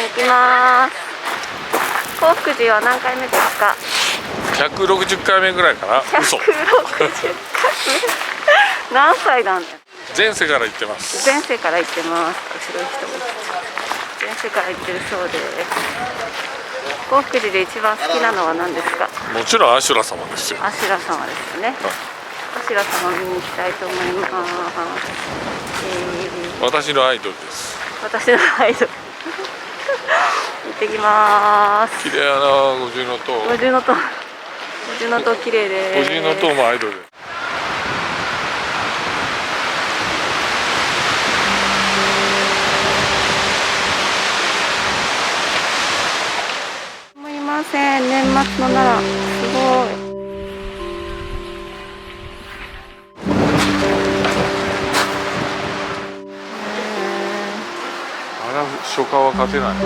行きます。幸福寺は何回目ですか？160回目ぐらいかな。嘘。160回目何歳なんだよ。前世から行ってます。前世から行ってます。後ろに人も前世から行ってるそうです。幸福寺で一番好きなのは何ですか？もちろんアシュラ様ですよ。アシュラ様ですね。アシュラ様見に行きたいと思います。私のアイドルです。私のアイドル行ってきます。綺麗やな、五重塔。五重塔綺麗です。五重塔もアイドル。思いません。年末の奈良すごい。初夏は勝てないな。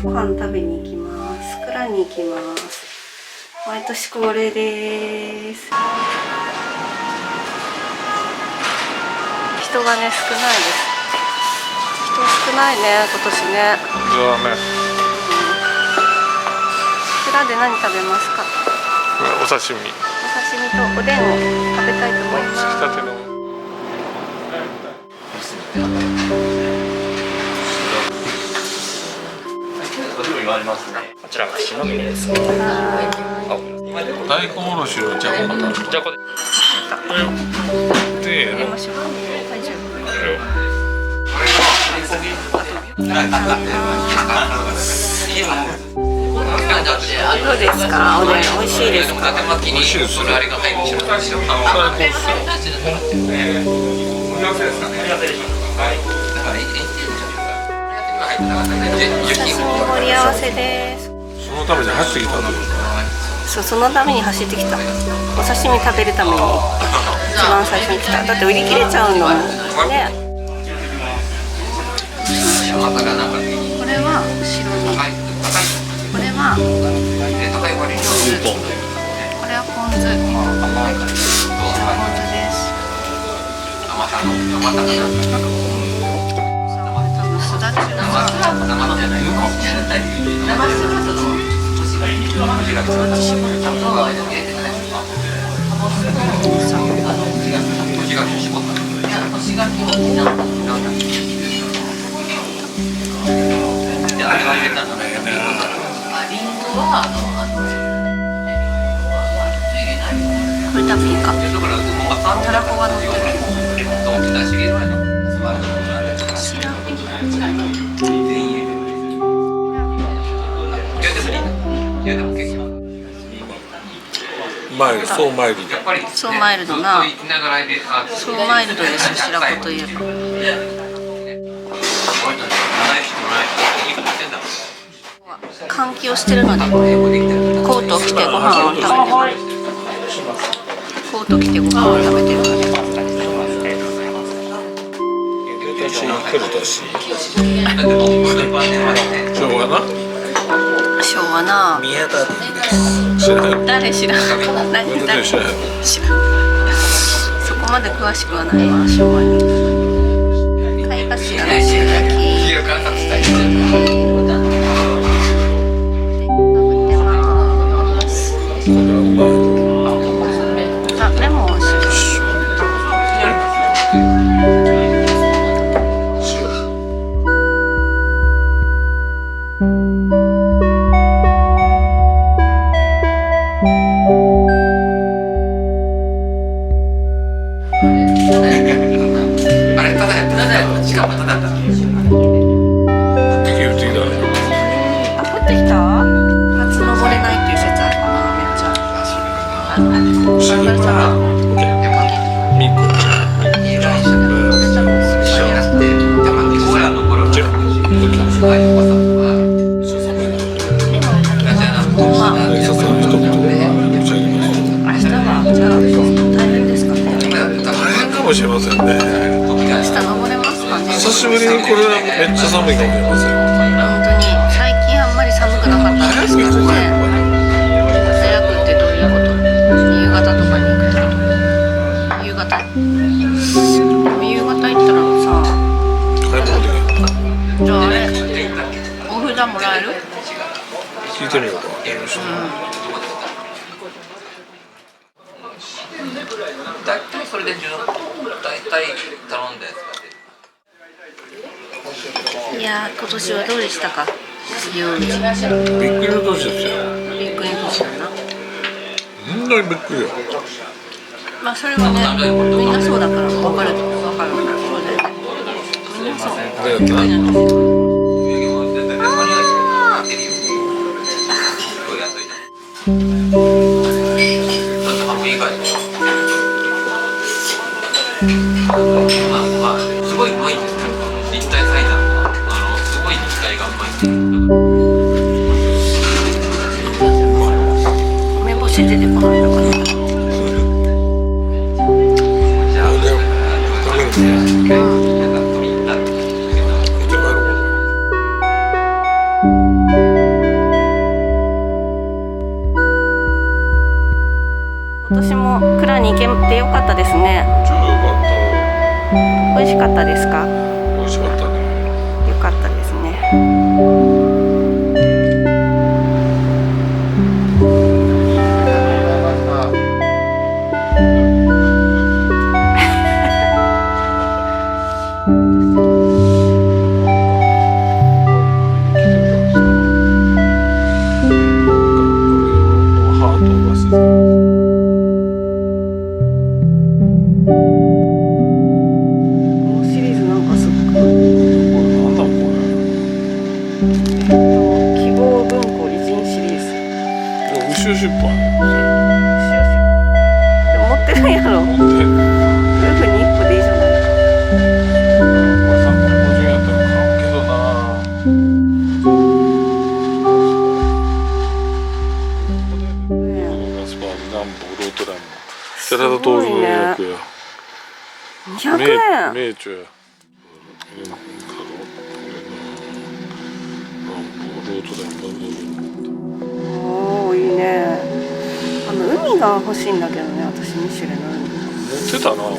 ご飯食べに行きます。蔵に行きます。毎年恒例です。人がね、少ないです。人少ないね、今年ね。そうだね。蔵で何食べますか？お刺身。お刺身とおでんを食べたいと思います。つきたての。こちらがしのみです。大根おろしのじゃこパターン。じゃこで。で、入れましょう。大丈夫。どうですか？おでん美味しいですか？美味しいですね。最高です。お刺身盛り合わせです。そのために走ってきたんだよ。そう、そのために走ってきた。お刺身食べるために一番最初に来た。だって売り切れちゃうのね。これは後ろに、これはこれはポン酢、ポン酢です。すだちはこれタピーカ、たらこが乗ってる。マイル、そうマイルド。そうマイルドな。そうマイルドですよ、白子といえば。換気をしてるので、コートを着てご飯を食べてます。コート着てご飯を食べてるので。私、来る年。昭和な。昭和な。宮田知らない。誰知らない。何誰知らない。そこまで詳しくはないわ、昭和に。貝柱の塩焼き。あ、レモン美味しい。しれませんね。下登れますかね。久しぶりにこれはめっちゃ寒いかもしれません。本当に最近あんまり寒くなかったんですけどね。早くってどういうこと？夕方とかに行くってこと？夕方。夕方行ったらさ。買い物できる。じゃああれお札もらえる？聞いてみようか。大体それで大体頼んだやつ。いやー、今年はどうでしたか？行事。びっくりの年ですよ。びっくりの年だな。本当にびっくりよ。まあそれはね、みんなそうだから分かるところで、みんなそう。びっくりの年。すごいうまいんですよ。立体裁断がすごい立体がうまい。梅干し出てこないのかな。じゃあ、食べるね。今年も蔵に行けてよかったですね。美味しかったですか？美味しかったね。よかったですね。希望文庫偉人シリー尻尾はでも持ってるんやろ。ね、夫婦に1個でいいじゃない。350円やったら買うけどな。ガスパー南部ロートランも寺田通りの予約や。200円。名著や。ロートランおー、いいね。海が欲しいんだけどね、私ミシュレの海。持ってたな俺。